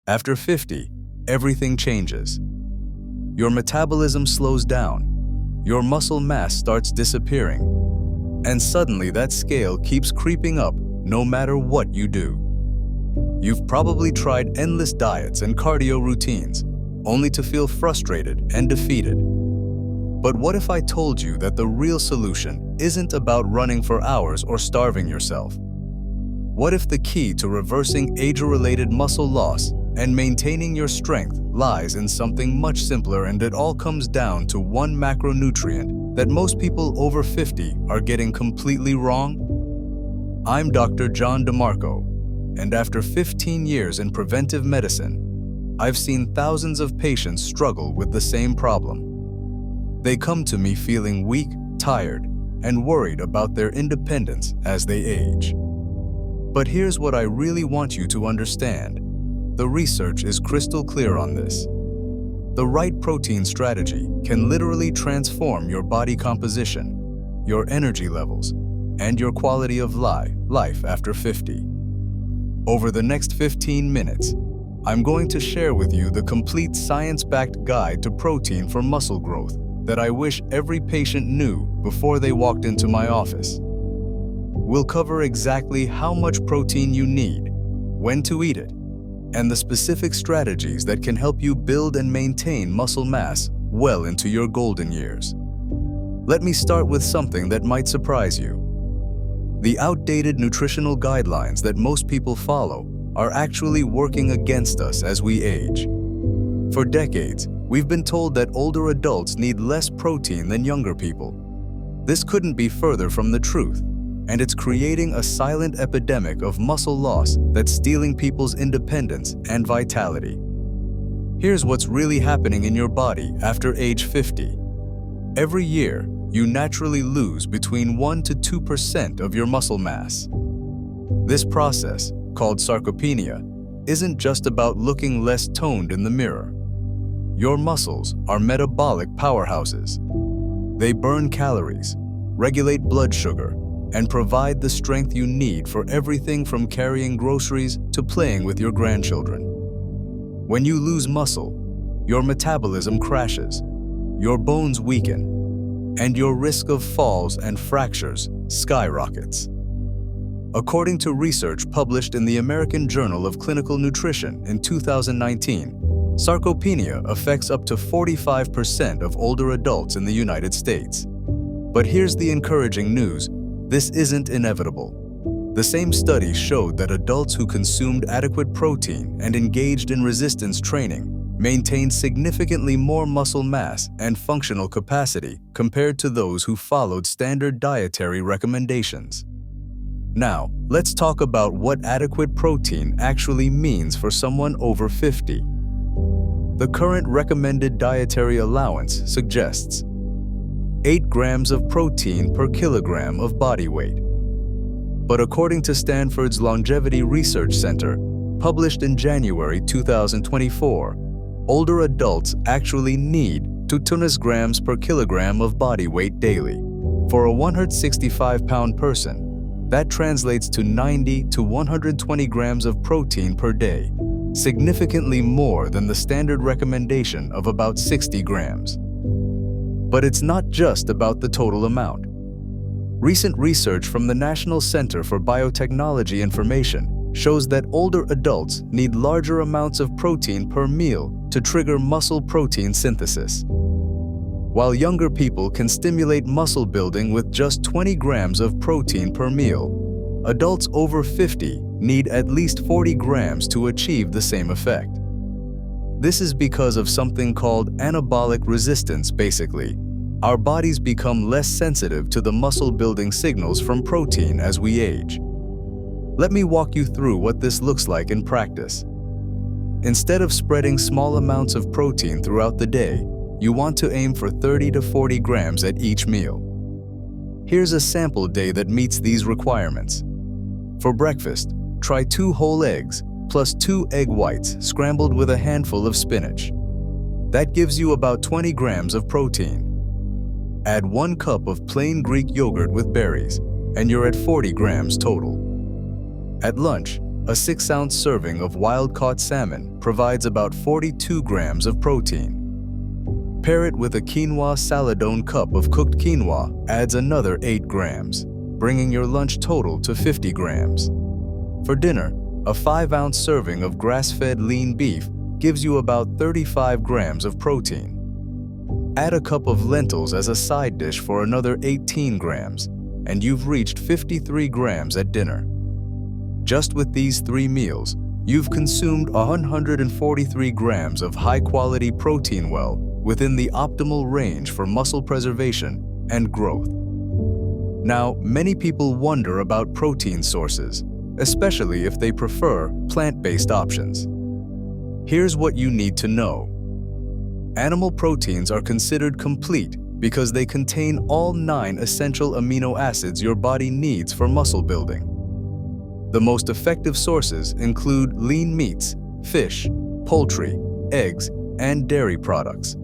After 50, everything changes. Your metabolism slows down, your muscle mass starts disappearing, and suddenly that scale keeps creeping up no matter what you do. You've probably tried endless diets and cardio routines, only to feel frustrated and defeated. But what if I told you that the real solution isn't about running for hours or starving yourself? What if the key to reversing age-related muscle loss and maintaining your strength lies in something much simpler, and it all comes down to one macronutrient that most people over 50 are getting completely wrong? I'm Dr. John DeMarco, and after 15 years in preventive medicine, I've seen thousands of patients struggle with the same problem. They come to me feeling weak, tired, and worried about their independence as they age. But here's what I really want you to understand. The research is crystal clear on this. The right protein strategy can literally transform your body composition, your energy levels, and your quality of life after 50. Over the next 15 minutes, I'm going to share with you the complete science-backed guide to protein for muscle growth that I wish every patient knew before they walked into my office. We'll cover exactly how much protein you need, when to eat it, and the specific strategies that can help you build and maintain muscle mass well into your golden years. Let me start with something that might surprise you. The outdated nutritional guidelines that most people follow are actually working against us as we age. For decades, we've been told that older adults need less protein than younger people. This couldn't be further from the truth, and it's creating a silent epidemic of muscle loss that's stealing people's independence and vitality. Here's what's really happening in your body after age 50. Every year, you naturally lose between 1 to 2% of your muscle mass. This process, called sarcopenia, isn't just about looking less toned in the mirror. Your muscles are metabolic powerhouses. They burn calories, regulate blood sugar, and provide the strength you need for everything from carrying groceries to playing with your grandchildren. When you lose muscle, your metabolism crashes, your bones weaken, and your risk of falls and fractures skyrockets. According to research published in the American Journal of Clinical Nutrition in 2019, sarcopenia affects up to 45% of older adults in the United States. But here's the encouraging news: this isn't inevitable. The same study showed that adults who consumed adequate protein and engaged in resistance training maintained significantly more muscle mass and functional capacity compared to those who followed standard dietary recommendations. Now, let's talk about what adequate protein actually means for someone over 50. The current recommended dietary allowance suggests 8 grams of protein per kilogram of body weight. But according to Stanford's Longevity Research Center, published in January 2024, older adults actually need 200 grams per kilogram of body weight daily. For a 165-pound person, that translates to 90 to 120 grams of protein per day, significantly more than the standard recommendation of about 60 grams. But it's not just about the total amount. Recent research from the National Center for Biotechnology Information shows that older adults need larger amounts of protein per meal to trigger muscle protein synthesis. While younger people can stimulate muscle building with just 20 grams of protein per meal, adults over 50 need at least 40 grams to achieve the same effect. This is because of something called anabolic resistance. Basically, our bodies become less sensitive to the muscle-building signals from protein as we age. Let me walk you through what this looks like in practice. Instead of spreading small amounts of protein throughout the day, you want to aim for 30 to 40 grams at each meal. Here's a sample day that meets these requirements. For breakfast, try 2 whole eggs plus 2 egg whites scrambled with a handful of spinach. That gives you about 20 grams of protein. Add 1 cup of plain Greek yogurt with berries, and you're at 40 grams total. At lunch, A 6-ounce serving of wild-caught salmon provides about 42 grams of protein. Pair it with a quinoa saladone cup of cooked quinoa adds another 8 grams, bringing your lunch total to 50 grams. For dinner, a 5-ounce serving of grass-fed lean beef gives you about 35 grams of protein. Add a cup of lentils as a side dish for another 18 grams, and you've reached 53 grams at dinner. Just with these 3 meals, you've consumed 143 grams of high-quality protein well within the optimal range for muscle preservation and growth. Now, many people wonder about protein sources, especially if they prefer plant-based options. Here's what you need to know. Animal proteins are considered complete because they contain all 9 essential amino acids your body needs for muscle building. The most effective sources include lean meats, fish, poultry, eggs, and dairy products.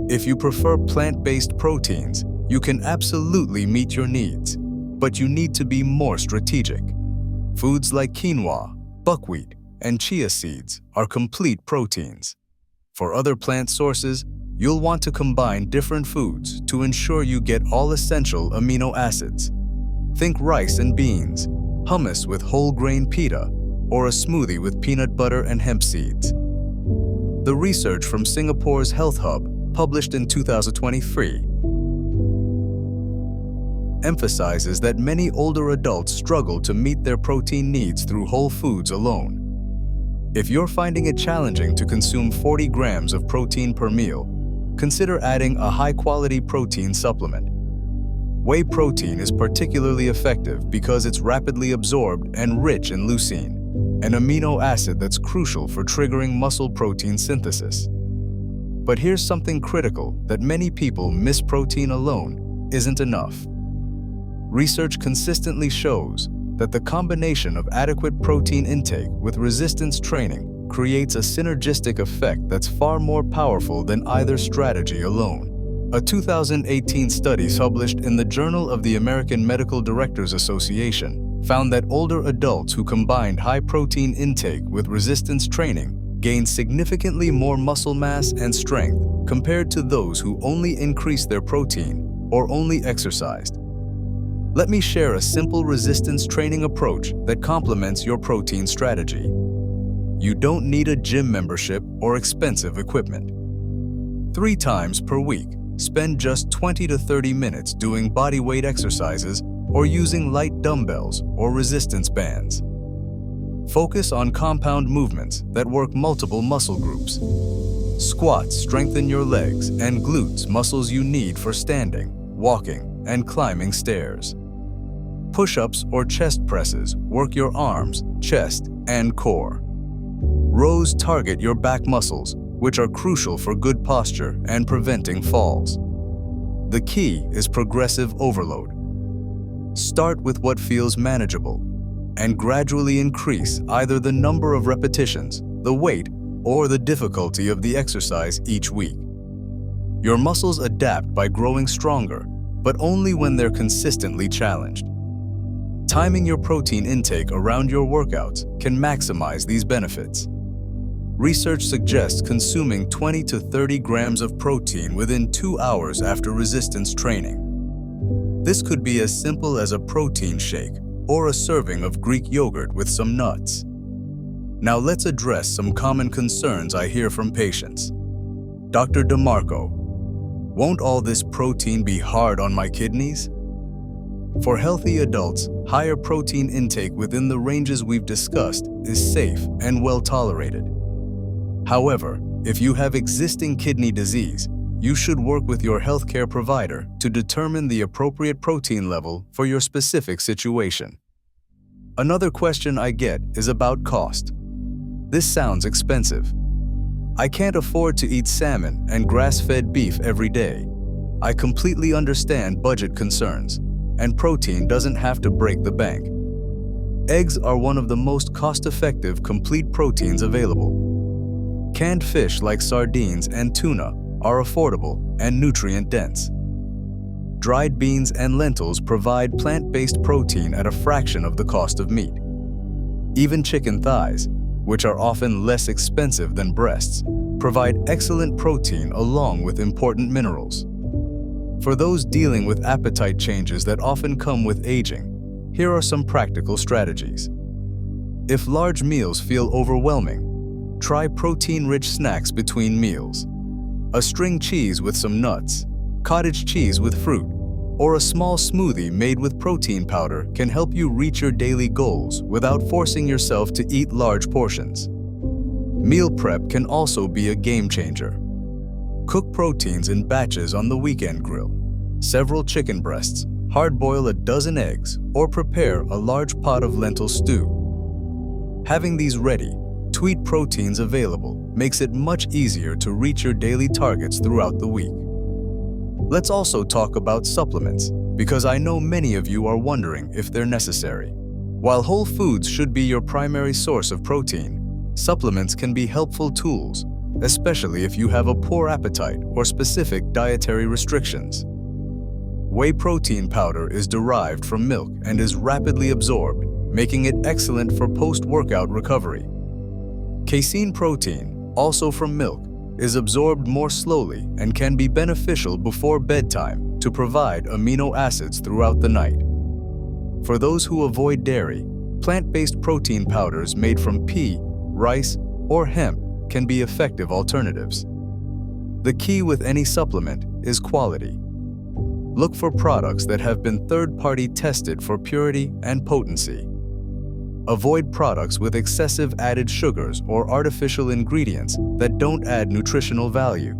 If you prefer plant-based proteins, you can absolutely meet your needs, but you need to be more strategic. Foods like quinoa, buckwheat, and chia seeds are complete proteins. For other plant sources, you'll want to combine different foods to ensure you get all essential amino acids. Think rice and beans, hummus with whole grain pita, or a smoothie with peanut butter and hemp seeds. The research from Singapore's Health Hub, published in 2023, emphasizes that many older adults struggle to meet their protein needs through whole foods alone. If you're finding it challenging to consume 40 grams of protein per meal, consider adding a high-quality protein supplement. Whey protein is particularly effective because it's rapidly absorbed and rich in leucine, an amino acid that's crucial for triggering muscle protein synthesis. But here's something critical that many people miss: protein alone isn't enough. Research consistently shows that the combination of adequate protein intake with resistance training creates a synergistic effect that's far more powerful than either strategy alone. A 2018 study published in the Journal of the American Medical Directors Association found that older adults who combined high protein intake with resistance training gained significantly more muscle mass and strength compared to those who only increased their protein or only exercised. Let me share a simple resistance training approach that complements your protein strategy. You don't need a gym membership or expensive equipment. 3 times per week, spend just 20 to 30 minutes doing bodyweight exercises or using light dumbbells or resistance bands. Focus on compound movements that work multiple muscle groups. Squats strengthen your legs and glutes, muscles you need for standing, walking, and climbing stairs. Push-ups or chest presses work your arms, chest, and core. Rows target your back muscles, which are crucial for good posture and preventing falls. The key is progressive overload. Start with what feels manageable and gradually increase either the number of repetitions, the weight, or the difficulty of the exercise each week. Your muscles adapt by growing stronger, but only when they're consistently challenged. Timing your protein intake around your workouts can maximize these benefits. Research suggests consuming 20 to 30 grams of protein within 2 hours after resistance training. This could be as simple as a protein shake or a serving of Greek yogurt with some nuts. Now let's address some common concerns I hear from patients. Dr. DeMarco, won't all this protein be hard on my kidneys? For healthy adults, higher protein intake within the ranges we've discussed is safe and well tolerated. However, if you have existing kidney disease, you should work with your healthcare provider to determine the appropriate protein level for your specific situation. Another question I get is about cost. This sounds expensive. I can't afford to eat salmon and grass-fed beef every day. I completely understand budget concerns, and protein doesn't have to break the bank. Eggs are one of the most cost-effective complete proteins available. Canned fish like sardines and tuna are affordable and nutrient-dense. Dried beans and lentils provide plant-based protein at a fraction of the cost of meat. Even chicken thighs, which are often less expensive than breasts, provide excellent protein along with important minerals. For those dealing with appetite changes that often come with aging, here are some practical strategies. If large meals feel overwhelming, try protein-rich snacks between meals. A string cheese with some nuts, cottage cheese with fruit, or a small smoothie made with protein powder can help you reach your daily goals without forcing yourself to eat large portions. Meal prep can also be a game changer. Cook proteins in batches on the weekend grill. Several chicken breasts, hard-boil a dozen eggs, or prepare a large pot of lentil stew. Having these ready, tweet proteins available makes it much easier to reach your daily targets throughout the week. Let's also talk about supplements, because I know many of you are wondering if they're necessary. While whole foods should be your primary source of protein, supplements can be helpful tools, especially if you have a poor appetite or specific dietary restrictions. Whey protein powder is derived from milk and is rapidly absorbed, making it excellent for post-workout recovery. Casein protein, also from milk, is absorbed more slowly and can be beneficial before bedtime to provide amino acids throughout the night. For those who avoid dairy, plant-based protein powders made from pea, rice, or hemp can be effective alternatives. The key with any supplement is quality. Look for products that have been third-party tested for purity and potency. Avoid products with excessive added sugars or artificial ingredients that don't add nutritional value.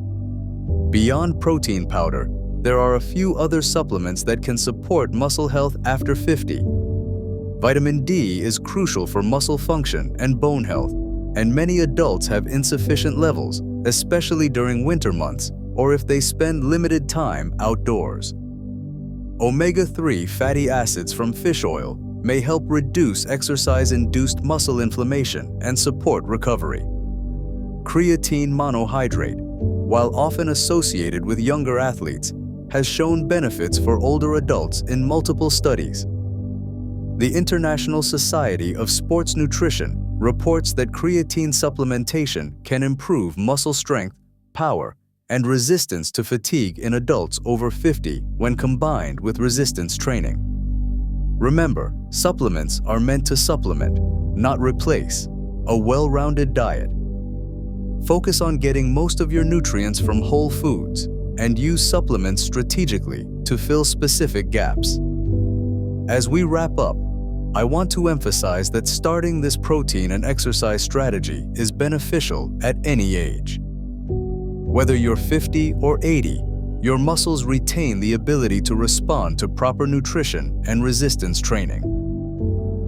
Beyond protein powder, there are a few other supplements that can support muscle health after 50. Vitamin D is crucial for muscle function and bone health, and many adults have insufficient levels, especially during winter months or if they spend limited time outdoors. Omega-3 fatty acids from fish oil may help reduce exercise-induced muscle inflammation and support recovery. Creatine monohydrate, while often associated with younger athletes, has shown benefits for older adults in multiple studies. The International Society of Sports Nutrition reports that creatine supplementation can improve muscle strength, power, and resistance to fatigue in adults over 50 when combined with resistance training. Remember, supplements are meant to supplement, not replace, a well-rounded diet. Focus on getting most of your nutrients from whole foods and use supplements strategically to fill specific gaps. As we wrap up, I want to emphasize that starting this protein and exercise strategy is beneficial at any age. Whether you're 50 or 80, your muscles retain the ability to respond to proper nutrition and resistance training.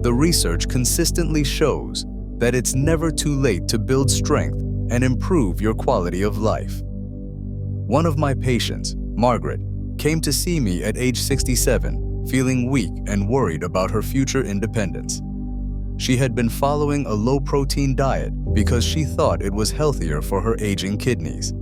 The research consistently shows that it's never too late to build strength and improve your quality of life. One of my patients, Margaret, came to see me at age 67, feeling weak and worried about her future independence. She had been following a low-protein diet because she thought it was healthier for her aging kidneys.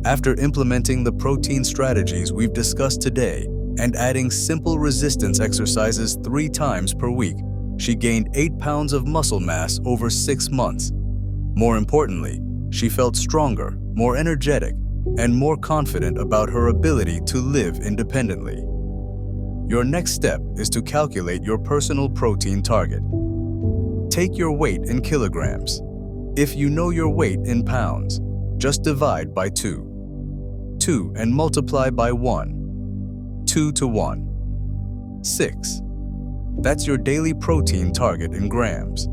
After implementing the protein strategies we've discussed today and adding simple resistance exercises 3 times per week, she gained 8 pounds of muscle mass over 6 months. More importantly, she felt stronger, more energetic, and more confident about her ability to live independently. Your next step is to calculate your personal protein target. Take your weight in kilograms. If you know your weight in pounds, just divide by 2 and multiply by 1. 2 to 1. 6. That's your daily protein target in grams.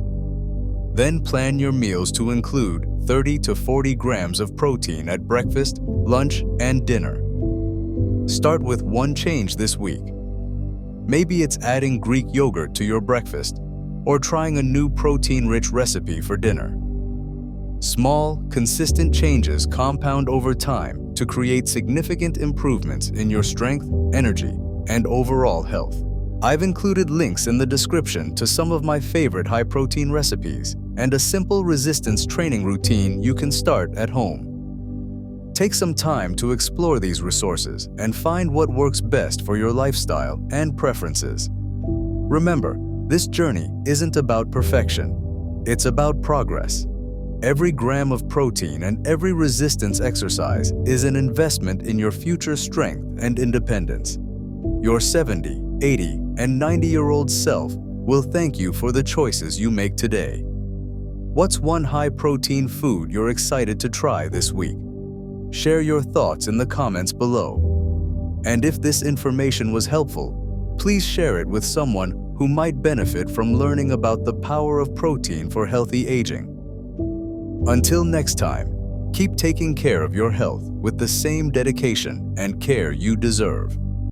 Then plan your meals to include 30 to 40 grams of protein at breakfast, lunch, and dinner. Start with one change this week. Maybe it's adding Greek yogurt to your breakfast or trying a new protein-rich recipe for dinner. Small, consistent changes compound over time to create significant improvements in your strength, energy, and overall health. I've included links in the description to some of my favorite high-protein recipes and a simple resistance training routine you can start at home. Take some time to explore these resources and find what works best for your lifestyle and preferences. Remember, This journey isn't about perfection. It's about progress. Every gram of protein and every resistance exercise is an investment in your future strength and independence. Your 70, 80, and 90-year-old self will thank you for the choices you make today. What's one high-protein food you're excited to try this week? Share your thoughts in the comments below. And if this information was helpful, please share it with someone who might benefit from learning about the power of protein for healthy aging. Until next time, keep taking care of your health with the same dedication and care you deserve.